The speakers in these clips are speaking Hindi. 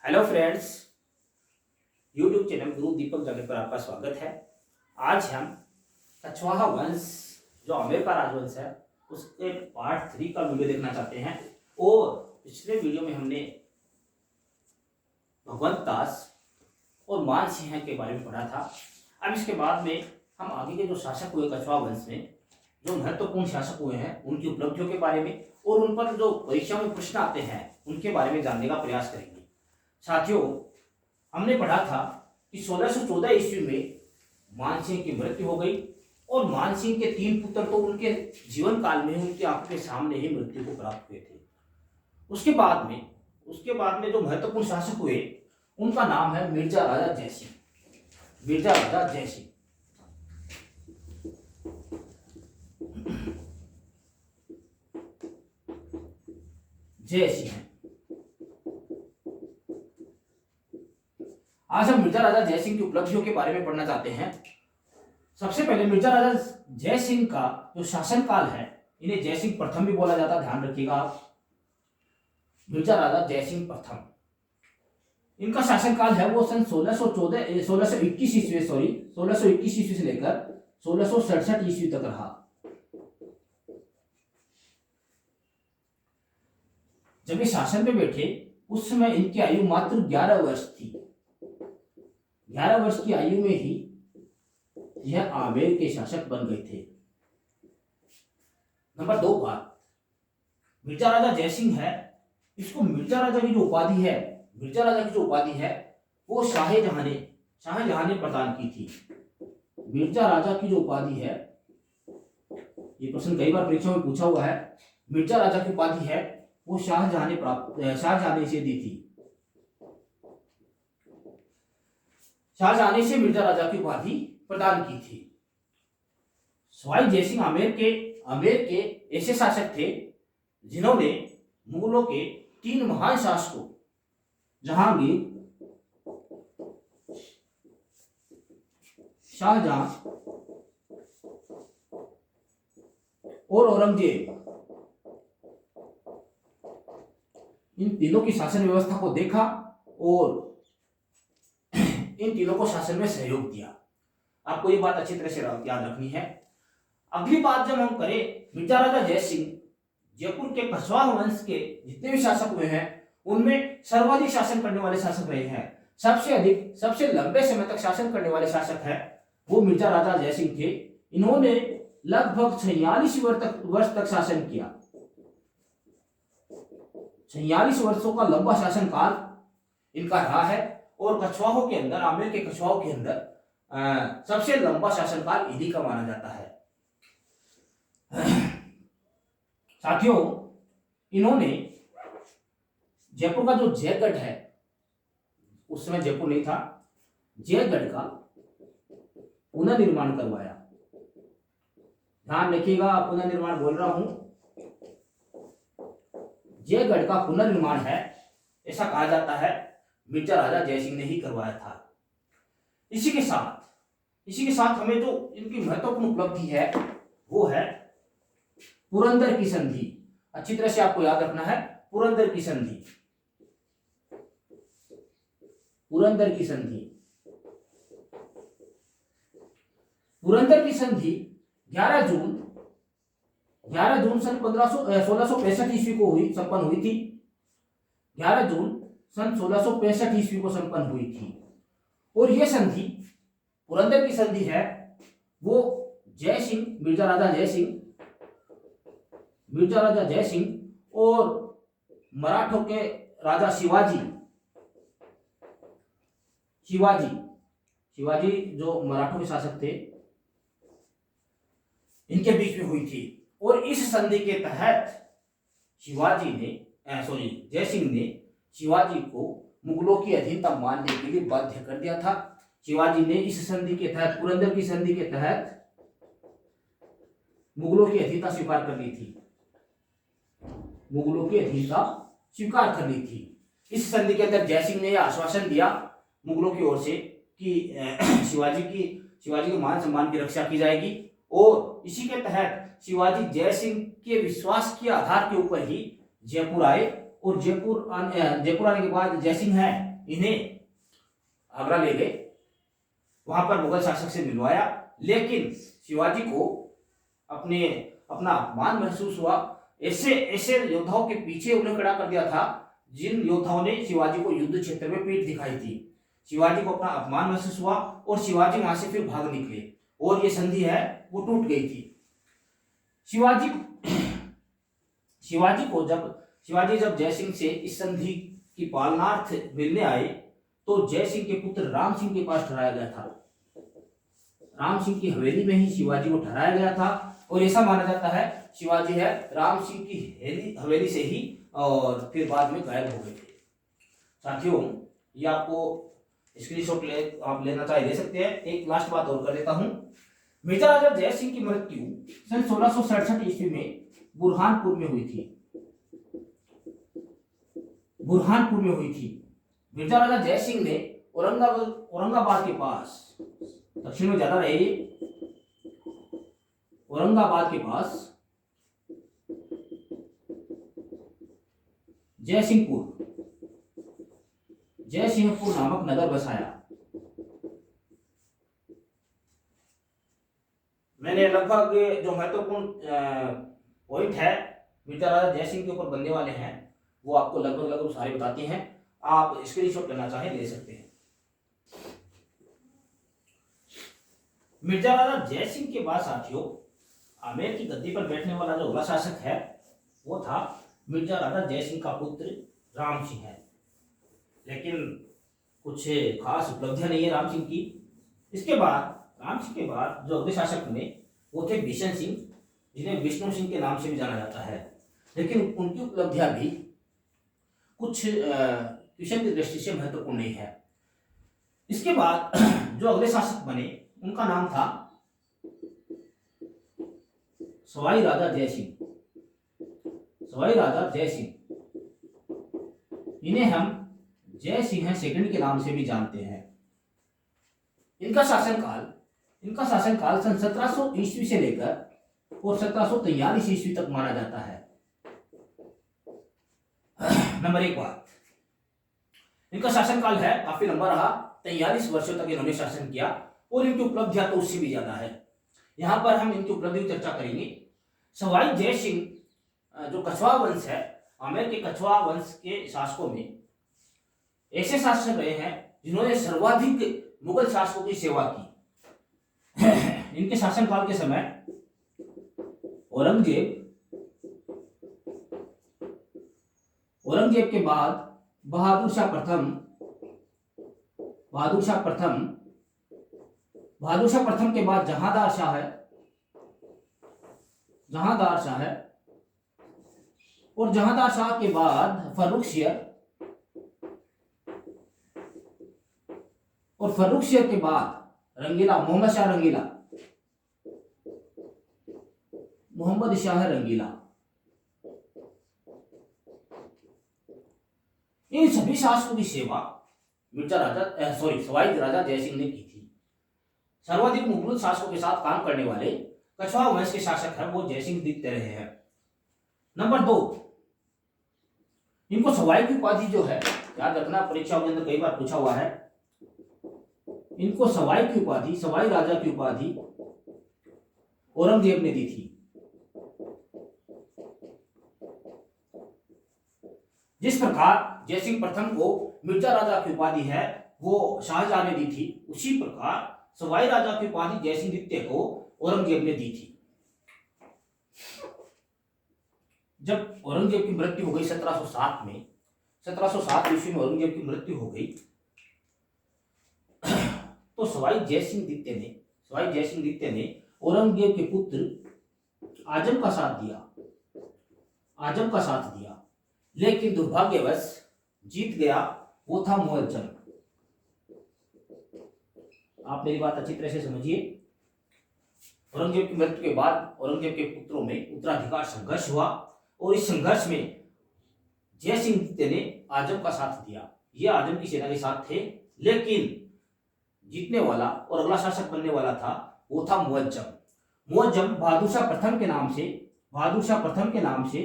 हेलो फ्रेंड्स, यूट्यूब चैनल गुरु दीपक जाने पर आपका स्वागत है। आज हम कछवाहा वंश जो आमेर का राजवंश है उसके पार्ट 3 का वीडियो देखना चाहते हैं। और पिछले वीडियो में हमने भगवंत दास और मान सिंह के बारे में पढ़ा था। अब इसके बाद में हम आगे के जो शासक हुए कछवाहा वंश में, जो महत्वपूर्ण शासक हुए हैं, उनकी उपलब्धियों के बारे में और उन पर जो परीक्षा में प्रश्न आते हैं उनके बारे में जानने का प्रयास करेंगे। साथियों, हमने पढ़ा था कि 1614 ईस्वी में मान सिंह की मृत्यु हो गई और मान सिंह के 3 पुत्र तो उनके जीवन काल में उनकी आंखों के सामने ही मृत्यु को प्राप्त हुए थे। उसके बाद में जो महत्वपूर्ण शासक हुए उनका नाम है मिर्जा राजा जयसिंह। मिर्जा राजा जयसिंह जयसिंह आज हम मिर्जा राजा जयसिंह की उपलब्धियों के बारे में पढ़ना चाहते हैं। सबसे पहले मिर्जा राजा जयसिंह का जो शासन काल है, इन्हें जयसिंह प्रथम भी बोला जाता है, ध्यान रखिएगा आप। मिर्जा राजा जयसिंह प्रथम, इनका शासन काल है वो सन 1621 ईस्वी से लेकर 1667 ईस्वी तक रहा। जब ये शासन पे बैठे उस समय इनकी आयु मात्र 11 वर्ष थी। 11 वर्ष की आयु में ही यह आमेर के शासक बन गए थे। नंबर 2 बात, मिर्जा राजा जयसिंह है, इसको मिर्जा राजा की जो उपाधि है वो शाहजहां ने प्रदान की थी। मिर्जा राजा की जो उपाधि है, ये प्रश्न कई बार परीक्षा में पूछा हुआ है, मिर्जा राजा की उपाधि है वो शाहजहां ने इसे दी थी। शाहजहां ने से मिर्जा राजा की उपाधि प्रदान की थी। सवाई जयसिंह आमेर के ऐसे शासक थे जिन्होंने मुगलों के 3 महान शासकों जहांगीर, शाहजहां और औरंगजेब, इन तीनों की शासन व्यवस्था को देखा और इन तीनों को शासन में सहयोग दिया। आपको ये बात अच्छी तरह से याद रखनी है। अगली बात जब हम करें, मिर्जा राजा जयसिंह जयपुर के कछवाहा वंश के जितने भी शासक हुए हैं उनमें सर्वाधिक शासन करने वाले शासक रहे हैं। सबसे लंबे समय तक शासन करने वाले शासक है वो मिर्जा राजा जयसिंह थे। इन्होंने लगभग 46 वर्ष तक शासन किया। 46 वर्षों का लंबा शासन काल इनका रहा है और कछवाहों के अंदर, आमेर के कछवाहों के अंदर सबसे लंबा शासनकाल इन्हीं का माना जाता है। साथियों, इन्होंने जयपुर का जो जयगढ़ है, उस समय जयपुर नहीं था, जयगढ़ का पुनर्निर्माण करवाया। ध्यान रखिएगा, पुनर्निर्माण बोल रहा हूं, जयगढ़ का पुनर्निर्माण है, ऐसा कहा जाता है मिर्जा राजा जयसिंह ने ही करवाया था। इसी के साथ हमें जो इनकी महत्वपूर्ण उपलब्धि है वो है पुरंदर की संधि। अच्छी तरह से आपको याद रखना है, पुरंदर की संधि। पुरंदर की संधि 11 जून सन 1665 ईस्वी को संपन्न हुई थी। 11 जून सन 1665 ईस्वी को संपन्न हुई थी। और यह संधि, पुरंदर की संधि है, वो मिर्जा राजा जयसिंह और मराठों के राजा शिवाजी जो मराठों के शासक थे, इनके बीच में हुई थी। और इस संधि के तहत जयसिंह ने शिवाजी को मुगलों की अधीनता मानने के लिए बाध्य कर दिया था। शिवाजी ने इस संधि के तहत, पुरंदर की संधि के तहत, मुगलों की अधीनता स्वीकार कर ली थी। इस संधि के तहत जयसिंह ने यह आश्वासन दिया मुगलों की ओर से कि शिवाजी के मान सम्मान की रक्षा की जाएगी। और इसी के तहत शिवाजी जयसिंह के विश्वास के आधार के ऊपर ही जयपुर आए और जयपुर आने के बाद जयसिंह है इन्हें आगरा ले गए, वहां पर मुगल शासक से मिलवाया, लेकिन शिवाजी को अपना अपमान महसूस हुआ। ऐसे ऐसे योद्धाओं के पीछे उन्हें खड़ा कर दिया था जिन योद्धाओं ने शिवाजी को युद्ध क्षेत्र में पीठ दिखाई थी। शिवाजी को अपना अपमान महसूस हुआ और शिवाजी वहां से फिर भाग निकले और ये संधि है वो टूट गई थी। शिवाजी जब जयसिंह से इस संधि की पालनार्थ मिलने आए तो जयसिंह के पुत्र राम सिंह के पास ठहराया गया था। राम सिंह की हवेली में ही शिवाजी को ठहराया गया था और ऐसा माना जाता है शिवाजी है राम सिंह की हवेली से ही और फिर बाद में गायब हो गए थे। साथियों, ये आपको स्क्रीनशॉट आप लेना चाहे ले सकते हैं। एक लास्ट बात और कर देता हूं। मिर्जा राजा जयसिंह की मृत्यु सन 1667 ईस्वी में बुरहानपुर में हुई थी। मिर्जा राजा जयसिंह ने औरंगाबाद के पास, दक्षिण में ज्यादा रहे, औरंगाबाद के पास जयसिंहपुर नामक नगर बसाया। मैंने लगभग जो महत्वपूर्ण पॉइंट है मिर्जा राजा जयसिंह के ऊपर बनने वाले हैं वो आपको लगभग सारे बताते हैं। आप स्क्रीनशॉट लेना चाहे ले सकते हैं। मिर्जा राजा जयसिंह के बाद साथियों आमेर की गद्दी पर बैठने वाला जो अगला शासक है वो था मिर्जा राजा जयसिंह का पुत्र राम सिंह है। लेकिन कुछ खास उपलब्धियां नहीं है राम सिंह की। राम सिंह के बाद जो अगले शासक बने वो थे बिशन सिंह, जिन्हें विष्णु सिंह के नाम से भी जाना जाता है। लेकिन उनकी उपलब्धियां भी कुछ विषय की दृष्टि से महत्वपूर्ण नहीं है। इसके बाद जो अगले शासक बने उनका नाम था सवाई राजा जयसिंह। इन्हें हम जय सिंह सेकंड के नाम से भी जानते हैं। इनका शासनकाल सन 1700 ईस्वी से लेकर और 1743 ईस्वी तक माना जाता है। नंबर एक बात, इनका शासनकाल है काफी लंबा रहा, 43 वर्षों तक इन्होंने शासन किया और इनकी उपलब्धियां तो उससे भी ज्यादा है। यहां पर हम इनकी उपलब्धि की चर्चा करेंगे। सवाई जय सिंह जो कछवा वंश है, आमेर के कछवा वंश के शासकों में ऐसे शासक रहे हैं जिन्होंने सर्वाधिक मुगल शासकों की सेवा की। इनके शासनकाल के समय औरंगजेब के बाद बहादुर शाह प्रथम के बाद जहांदार शाह है और जहांदार शाह के बाद फर्रुखसियर के बाद मोहम्मद शाह रंगीला। इन सभी शासकों की सेवा सवाई राजा जयसिंह ने की थी। सर्वाधिक मुगल शासकों के साथ काम करने वाले कछवा वंश के शासक हैं वो जयसिंह दिखते रहे हैं। नंबर 2, इनको सवाई की उपाधि जो है, याद रखना परीक्षाओं के अंदर कई बार पूछा हुआ है, इनको सवाई राजा की उपाधि औरंगजेब ने दी थी। जिस प्रकार जयसिंह प्रथम को मिर्जा राजा की उपाधि है वो शाहजहां ने दी थी, उसी प्रकार सवाई राजा की उपाधि जयसिंह द्वितीय को औरंगजेब ने दी थी। जब औरंगजेब की मृत्यु हो गई 1707 ईस्वी में औरंगजेब की मृत्यु हो गई तो सवाई जयसिंह द्वितीय ने औरंगजेब के पुत्र आजम का साथ दिया, लेकिन दुर्भाग्यवश जीत गया वो था मुअज्जम। आप मेरी बात अच्छी तरह से समझिए। औरंगजेब की मृत्यु के बाद औरंगजेब के पुत्रों में उत्तराधिकार संघर्ष हुआ और इस संघर्ष में जयसिंह द्वितीय ने आजम का साथ दिया। ये आजम की सेना के साथ थे, लेकिन जीतने वाला और अगला शासक बनने वाला था वो था मुअज्जम बहादुर शाह प्रथम के नाम से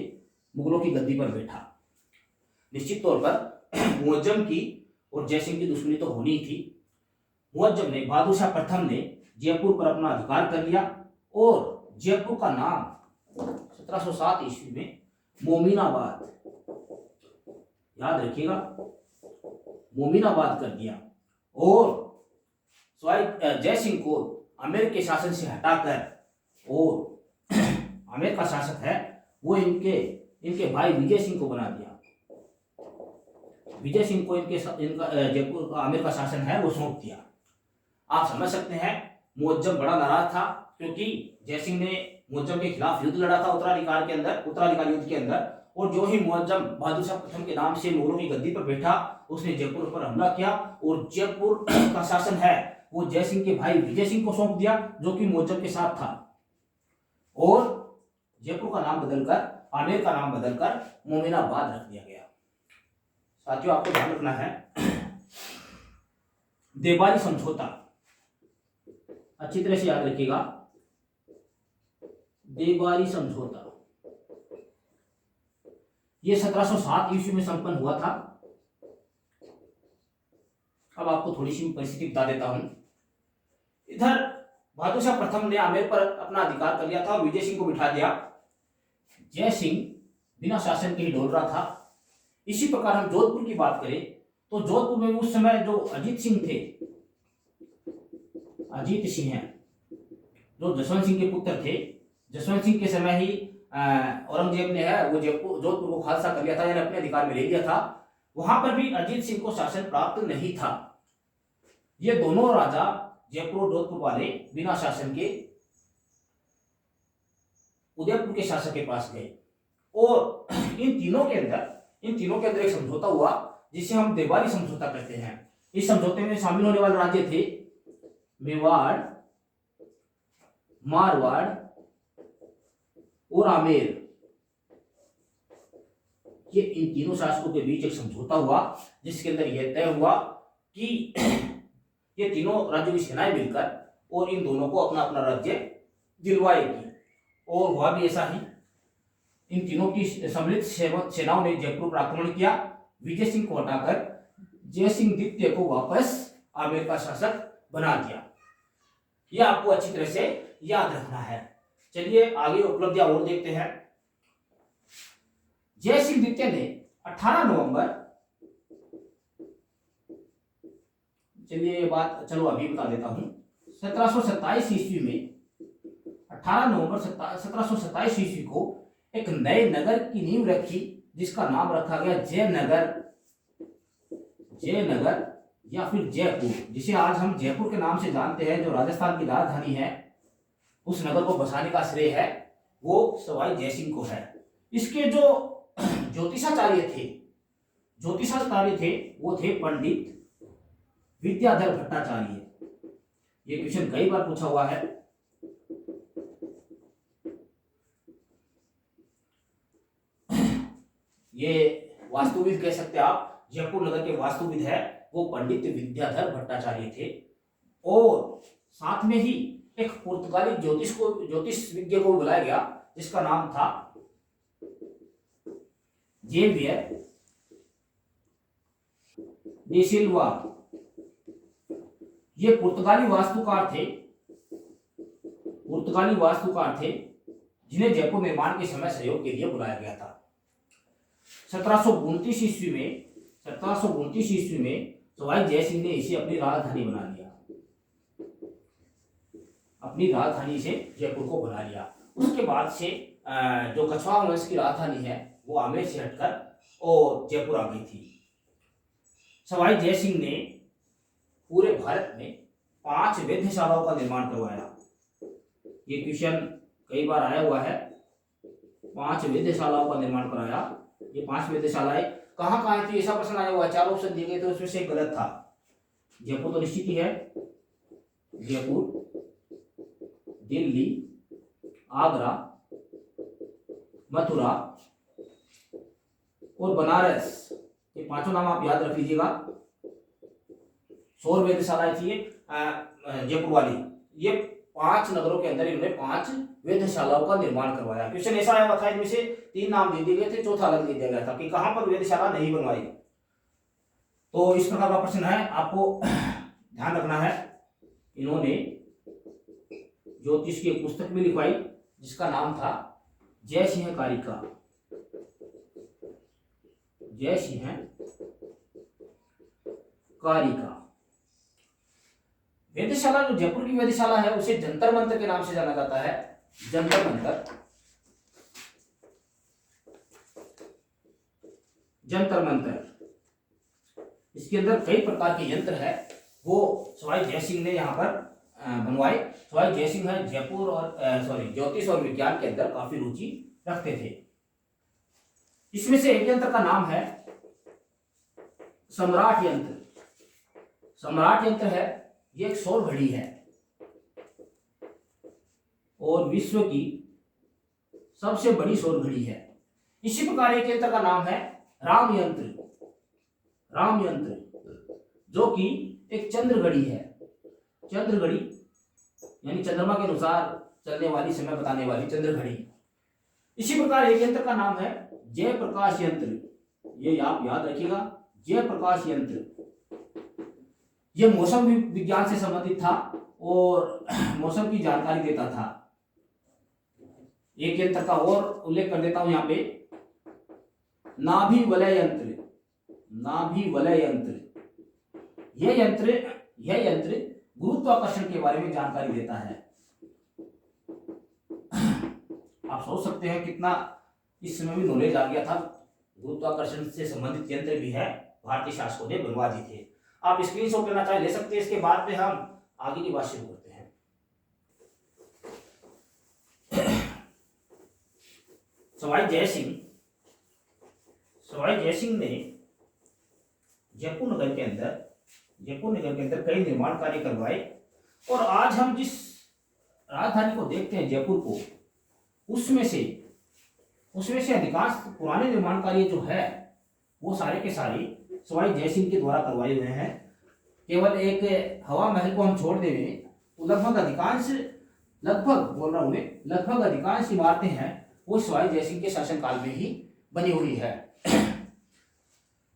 मुगलों की गद्दी पर बैठा। निश्चित तौर पर मुअज्जम की और जयसिंह की दुश्मनी तो होनी ही थी। मुअज्जम ने, बहादुर शाह प्रथम ने जयपुर पर अपना अधिकार कर लिया और जयपुर का नाम 1707 ईस्वी में मोमिनाबाद, याद रखिएगा, मोमिनाबाद कर दिया। और जयसिंह को आमेर के शासन से हटाकर और आमेर का शासक है वो इनके भाई विजय सिंह को बना दिया। विजय सिंह को इनका जयपुर का आमेर का शासन है वो सौंप दिया। आप समझ सकते हैं मुअज्जम बड़ा नाराज था, क्योंकि जयसिंह ने मुअज्जम के खिलाफ युद्ध लड़ा था उत्तराधिकार युद्ध के अंदर। और जो ही मुअज्जम बहादुर शाह प्रथम के नाम से मुगलों की गद्दी पर बैठा, उसने जयपुर पर हमला किया और जयपुर का शासन है वो जयसिंह के भाई विजय सिंह को सौंप दिया, जो कि मुअज्जम के साथ था। और जयपुर का नाम बदलकर, आमेर का नाम बदलकर मोमिनाबाद रख दिया गया। साथियों, आपको ध्यान रखना है, देवारी समझौता अच्छी तरह से याद रखिएगा। देवारी समझौता ये 1707 ईस्वी में संपन्न हुआ था। अब आपको थोड़ी सी परिस्थिति बता देता हूं। इधर बहादुर शाह प्रथम ने आमेर पर अपना अधिकार कर लिया था और विजय सिंह को बिठा दिया। जय सिंह बिना शासन के ही डोल रहा था। इसी प्रकार हम जोधपुर की बात करें तो जोधपुर में उस समय जो अजीत सिंह थे, अजीत सिंह हैं जो जसवंत सिंह के पुत्र थे। जसवंत सिंह के समय ही औरंगजेब ने है वो जोधपुर को खालसा कर लिया था, यानी अपने अधिकार में ले लिया था। वहां पर भी अजीत सिंह को शासन प्राप्त नहीं था। ये दोनों राजा जयपुर और जोधपुर वाले बिना शासन के उदयपुर के शासक के पास गए और इन तीनों के अंदर एक समझौता हुआ जिसे हम देवारी समझौता कहते हैं। इस समझौते में शामिल होने वाले राज्य थे मेवाड़, मारवाड़ और आमेर। ये इन तीनों शासकों के बीच एक समझौता हुआ जिसके अंदर यह तय हुआ कि ये तीनों राज्यों की सेनाएं मिलकर और इन दोनों को अपना अपना राज्य दिलवाएगी। और हुआ भी ऐसा ही। इन तीनों की सम्मिलित सेनाओं ने जयपुर पर आक्रमण किया। विजय सिंह को हटाकर जय सिंह द्वितीय को वापस आमेर का शासक बना दिया। यह आपको अच्छी तरह से याद रखना है। चलिए आगे उपलब्धियां और देखते हैं। जय सिंह द्वितीय ने 18 नवंबर, चलिए ये बात चलो अभी बता देता हूं। 1727 ईस्वी में 18 नवंबर 1727 ईस्वी को एक नए नगर की नींव रखी जिसका नाम रखा गया जयनगर या फिर जयपुर, जिसे आज हम जयपुर के नाम से जानते हैं, जो राजस्थान की राजधानी है। उस नगर को बसाने का श्रेय है वो सवाई जयसिंह को है। इसके जो ज्योतिषाचार्य थे वो थे पंडित विद्याधर भट्टाचार्य। ये क्वेश्चन कई बार पूछा हुआ है। ये वास्तुविद कह सकते हैं आप, जयपुर नगर के वास्तुविद है वो पंडित विद्याधर भट्टाचार्य थे। और साथ में ही एक पुर्तगाली ज्योतिष विज्ञ को बुलाया गया जिसका नाम था जेवियर डी सिल्वा। ये पुर्तगाली वास्तुकार थे जिन्हें जयपुर निर्माण के समय सहयोग के लिए बुलाया गया था। 1729 ईस्वी में सवाई जयसिंह ने इसे अपनी राजधानी बना लिया। अपनी राजधानी से जयपुर को बना लिया। उसके बाद से जो कछवाहा वंश की राजधानी है वो आमेर से हटकर और जयपुर आ गई थी। सवाई जयसिंह ने पूरे भारत में 5 वेधशालाओं का निर्माण करवाया। ये क्वेश्चन कई बार आया हुआ है। 5 वेधशालाओं का निर्माण कराया। ये 5 वेधशालाएं कहाँ कहाँ थी, ऐसा प्रश्न आया हुआ है। 4 ऑप्शन दिए गए थे, उसमें से एक गलत था। जयपुर तो निश्चित ही है। जयपुर, दिल्ली, आगरा, मथुरा और बनारस, ये 5 नाम आप याद रख लीजिएगा। 100 वेधशालाएं थी जयपुर वाली। ये 5 नगरों के अंदर इन्होंने 5 वेधशालाओं का निर्माण करवाया। क्वेश्चन ऐसा आया हुआ था, इनमें से 3 नाम दे दिए गए थे, चौथा अलग दे दिया गया था कि कहां पर वेधशाला नहीं बनवाई। तो इस प्रकार का प्रश्न है, आपको ध्यान रखना है। इन्होंने ज्योतिष की एक पुस्तक भी लिखवाई जिसका नाम था जय सिंह कारिका, जय सिंह कारिका। वेधशाला, जो जयपुर की वेधशाला है, उसे जंतर मंतर के नाम से जाना जाता है, जंतर मंतर, जंतर मंतर। इसके अंदर कई प्रकार के यंत्र है, वो सवाई जय सिंह ने यहाँ पर बनवाए। सवाई जय सिंह है जयपुर और ज्योतिष और विज्ञान के अंदर काफी रुचि रखते थे। इसमें से एक यंत्र का नाम है सम्राट यंत्र। सम्राट यंत्र है, ये एक सौर घड़ी है और विश्व की सबसे बड़ी सौर घड़ी है। इसी प्रकार एक यंत्र का नाम है राम यंत्र, राम यंत्र, जो कि एक चंद्र घड़ी है, चंद्र घड़ी यानी चंद्रमा के अनुसार चलने वाली, समय बताने वाली चंद्र घड़ी। इसी प्रकार एक यंत्र का नाम है जय प्रकाश यंत्र, ये आप याद रखिएगा, जय प्रकाश यंत्र। यह मौसम विज्ञान से संबंधित था और मौसम की जानकारी देता था। एक यंत्र का और उल्लेख कर देता हूं यहाँ पे, नाभि वलय यंत्र, नाभि वलय यंत्र। यह यंत्र गुरुत्वाकर्षण के बारे में जानकारी देता है। आप सोच सकते हैं कितना इस समय भी नॉलेज आ गया था। गुरुत्वाकर्षण से संबंधित यंत्र भी है, भारतीय शासकों ने बनवा दी थे। आप स्क्रीनशॉट लेना चाहे ले सकते हैं। इसके बाद में हम आगे की बात शुरू करते हैं। सवाई जय सिंह ने जयपुर नगर के अंदर कई निर्माण कार्य करवाए। और आज हम जिस राजधानी को देखते हैं जयपुर को, उसमें से अधिकांश पुराने निर्माण कार्य जो है वो सारे के सारे सवाई जय सिंह के द्वारा करवाए हुए हैं। केवल एक हवा महल को हम छोड़ देंगे तो लगभग अधिकांश इमारतें हैं वो सवाई जय सिंह के शासनकाल में ही बनी हुई है।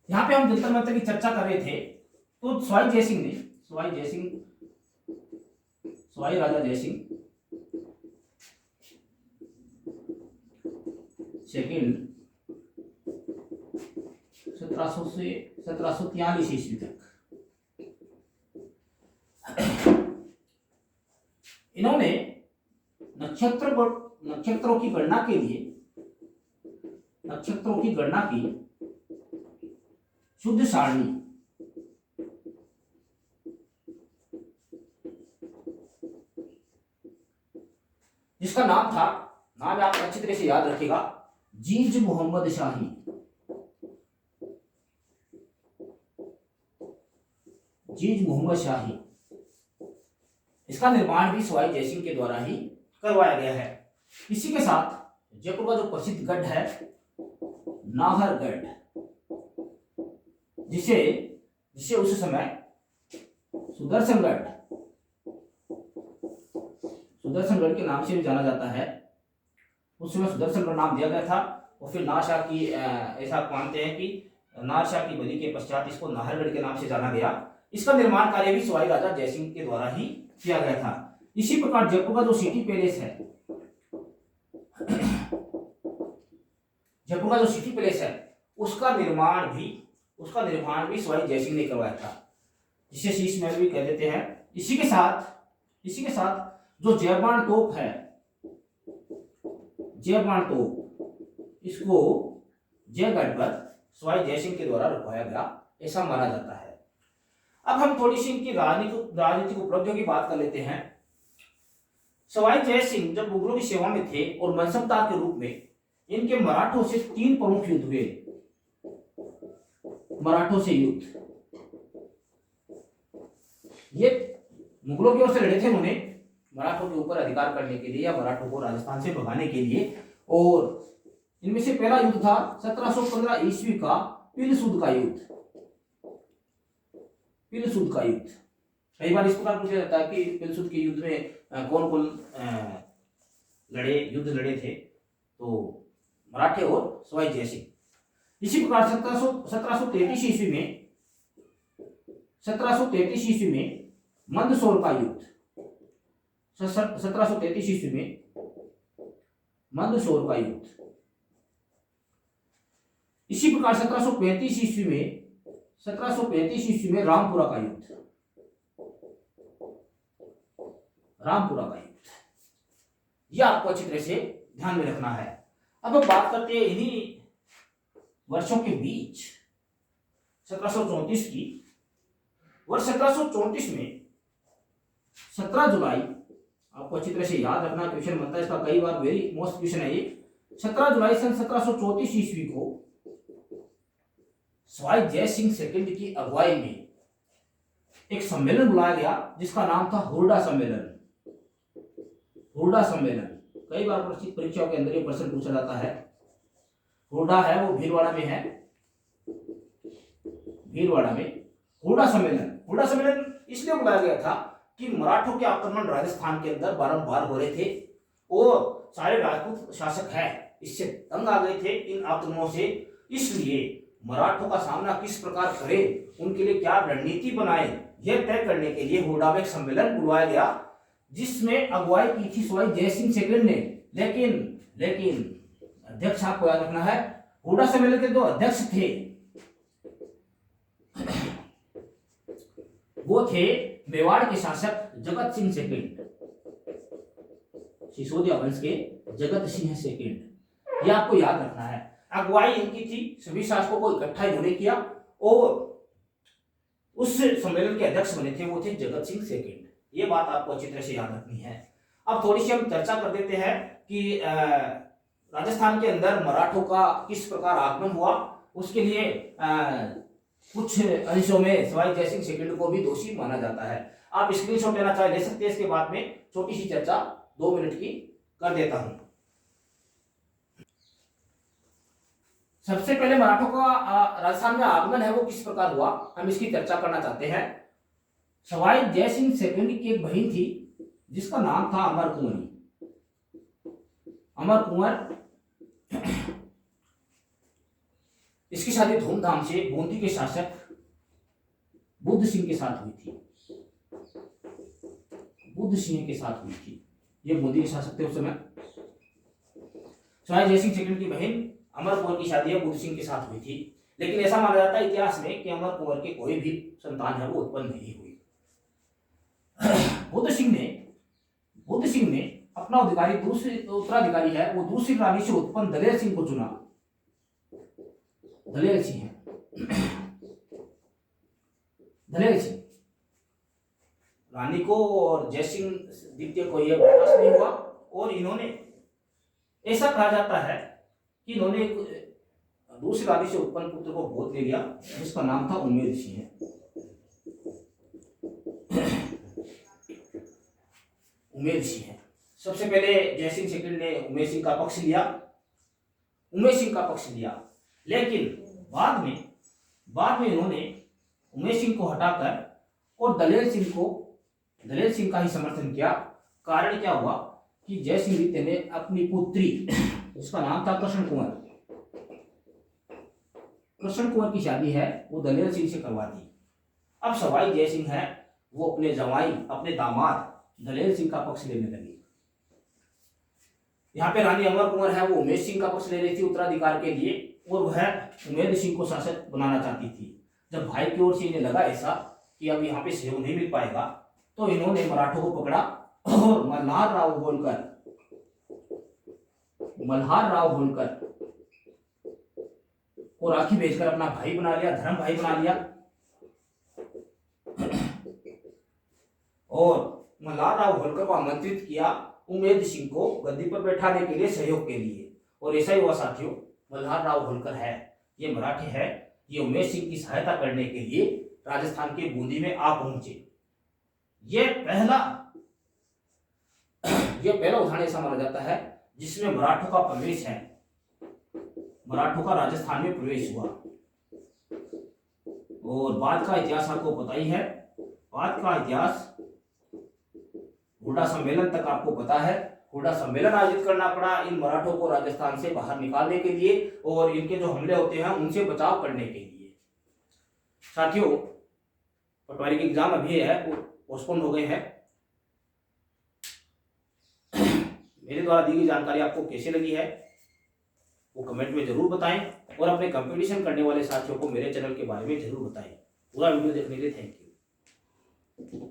यहाँ पे हम जंतर मंतर की चर्चा कर रहे थे, तो सवाई राजा जय सिंह सेकंड 1700 से 1743 ईस्वी तक इन्होंने नक्षत्रों की गणना की शुद्ध सारणी, जिसका नाम आप अच्छी तरह से याद रखिएगा, जीज मोहम्मद शाही। जीज मोहम्मद शाही, इसका निर्माण भी सवाई जय सिंह के द्वारा ही करवाया गया है। इसी के साथ जयपुर का जो प्रसिद्ध गढ़ है नाहरगढ़, जिसे उस समय सुदर्शनगढ़ के नाम से भी जाना जाता है। उस समय सुदर्शनगढ़ नाम दिया गया था और फिर नारशाह की ऐसा मानते हैं कि नारशाह की बलि के पश्चात इसको नाहरगढ़ के नाम से जाना गया। इसका निर्माण कार्य भी सवाई राजा जय सिंह के द्वारा ही किया गया था। इसी प्रकार जयपुर का जो सिटी पैलेस है उसका निर्माण भी सवाई जय सिंह ने करवाया था, जिसे शीश महल भी कह देते हैं। इसी के साथ जो जयबान तोप है, इसको जयगढ़ पर सवाई जय सिंह के द्वारा रखवाया गया, ऐसा माना जाता है। अब हम थोड़ी सी इनकी राजनीतिक उपलब्धियों की बात कर लेते हैं। सवाई जय सिंह जब मुगलों की सेवा में थे और मनसबदार के रूप में इनके मराठों से 3 प्रमुख युद्ध हुए। मराठों से युद्ध, ये मुगलों की ओर से लड़े थे उन्होंने मराठों के ऊपर अधिकार करने के लिए या मराठों को राजस्थान से भगाने के लिए। और इनमें से पहला युद्ध था 1715 ईस्वी का पिलसूद का युद्ध। कई बार इस प्रकार पूछा जाता है कि पिलसूद के युद्ध में कौन कौन युद्ध लड़े थे, तो मराठे और सवाई जय सिंह। इसी प्रकार 1733 ईस्वी में 1733 ईस्वी में मंदसौर का युद्ध, 1733 ईस्वी में मंदसौर का युद्ध। इसी प्रकार 1735 ईस्वी में रामपुरा का युद्ध, रामपुरा का युद्ध, यह आपको अच्छी तरह से ध्यान में रखना है। अब हम बात करते हैं इन्हीं वर्षों के बीच 1734 की। वर्ष 1734 में 17 जुलाई, आपको अच्छी तरह से याद रखना, क्वेश्चन बनता है इसका कई बार, वेरी मोस्ट क्वेश्चन है ये। 17 जुलाई सन 1734 ईस्वी को सवाई जय सिंह सेकंड की अगुवाई में एक सम्मेलन बुलाया गया जिसका नाम था हुरडा सम्मेलन। हुरडा सम्मेलन कई बार परीक्षाओं के अंदर ये प्रश्न पूछा जाता है। हुरडा है वो भीलवाड़ा में है, भीलवाड़ा में हुरडा सम्मेलन। हुरडा सम्मेलन इसलिए बुलाया गया था कि मराठों के आक्रमण राजस्थान के अंदर बारंबार हो रहे थे और सारे राजपूत शासक है इससे तंग आ गए थे इन आक्रमणों से। इसलिए मराठों का सामना किस प्रकार करें, उनके लिए क्या रणनीति बनाए, यह तय करने के लिए हुरडा में एक सम्मेलन बुलवाया गया जिसमें अगुवाई की थी सवाई जय सिंह सेकंड ने। लेकिन अध्यक्ष आपको याद रखना है, हुरडा सम्मेलन के दो अध्यक्ष थे, वो थे मेवाड़ के शासक जगत सिंह सेकंड, सिसोदिया वंश के जगत सिंह सेकंड, यह आपको याद रखना है। अगुवाई इनकी थी, सभी शासकों को इकट्ठा इन्होंने किया और उस सम्मेलन के अध्यक्ष बने थे वो थे जगत सिंह सेकंड। ये बात आपको अच्छी तरह से याद रखनी है। अब थोड़ी सी हम चर्चा कर देते हैं कि राजस्थान के अंदर मराठों का किस प्रकार आगमन हुआ। उसके लिए कुछ अंशों में सवाई जय सिंह सेकंड को भी दोषी माना जाता है। आप स्क्रीनशॉट लेना चाहे ले सकते हैं, इसके बाद में छोटी सी चर्चा 2 मिनट की कर देता हूं। सबसे पहले मराठों का राजस्थान में आगमन है वो किस प्रकार हुआ, हम इसकी चर्चा करना चाहते हैं। सवाई जय सिंह सेकंड की एक बहन थी जिसका नाम था अमर कुंवरी। अमर कुंवर, इसकी शादी धूमधाम से बूंदी के शासक बुद्ध सिंह के साथ हुई थी। बुद्ध सिंह के साथ हुई थी, ये बूंदी के शासक थे उस समय। सवाई जय सिंह सेकंड की बहन अमर कुंवर की शादी बुद्ध सिंह के साथ हुई थी, लेकिन ऐसा माना जाता है इतिहास में कि अमर कुंवर के कोई भी संतान है वो उत्पन्न नहीं हुई। बुद्ध सिंह ने अपना अधिकारी दूसरे उत्तराधिकारी है वो दूसरी रानी से उत्पन्न दलेर सिंह को चुना। दलेर सिंह रानी को और जय सिंह द्वितीय को यह बर्दाश्त नहीं हुआ और इन्होंने, ऐसा कहा जाता है कि इन्होंने दूसरी रानी से उत्पन्न पुत्र को गोद ले लिया जिसका नाम था उमेर सिंह। उमेर सिंह सबसे पहले जय सिंह सेकंड ने उमेर सिंह का पक्ष लिया, लेकिन बाद में इन्होंने उमेर सिंह को हटाकर और दलेर सिंह का ही समर्थन किया। कारण क्या हुआ कि जय सिंह द्वितीय ने अपनी पुत्री, उसका नाम था कृष्ण कुंवर की शादी है वो दलेर सिंह से करवा दी। अब सवाई जय सिंह है वो अपने जवाई, अपने दामाद दलेर सिंह का पक्ष लेने लगी। यहाँ पे रानी अमर कुंवर है वो उमेश सिंह का पक्ष ले रही थी उत्तराधिकार के लिए और वह उमेर सिंह को शासक बनाना चाहती थी। जब भाई की ओर से इन्हें लगा ऐसा कि अब यहाँ पे सहयोग नहीं मिल पाएगा तो इन्होंने मराठों को पकड़ा और मल्हार राव होलकर को राखी भेजकर अपना भाई बना लिया, धर्म भाई बना लिया और मल्हार राव होलकर को आमंत्रित किया उमेद सिंह को गद्दी पर बैठाने के लिए, सहयोग के लिए। और ऐसा ही हुआ साथियों, मल्हार राव होलकर है ये मराठी है, ये उमेद सिंह की सहायता करने के लिए राजस्थान के बूंदी में आ पहुंचे। ये पहला उदाहरण ऐसा माना जाता है जिसमें मराठों का प्रवेश है, मराठों का राजस्थान में प्रवेश हुआ। और बाद का इतिहास आपको पता ही है, बाद का इतिहास हुरडा सम्मेलन तक आपको पता है। हुरडा सम्मेलन आयोजित करना पड़ा इन मराठों को राजस्थान से बाहर निकालने के लिए और इनके जो हमले होते हैं उनसे बचाव करने के लिए। साथियों, पटवारी के एग्जाम अभी है वो पोस्टपोन हो गए हैं। मेरे द्वारा दी गई जानकारी आपको कैसी लगी है वो कमेंट में जरूर बताएं और अपने कंपटीशन करने वाले साथियों को मेरे चैनल के बारे में जरूर बताएं। पूरा वीडियो देखने के लिए थैंक यू।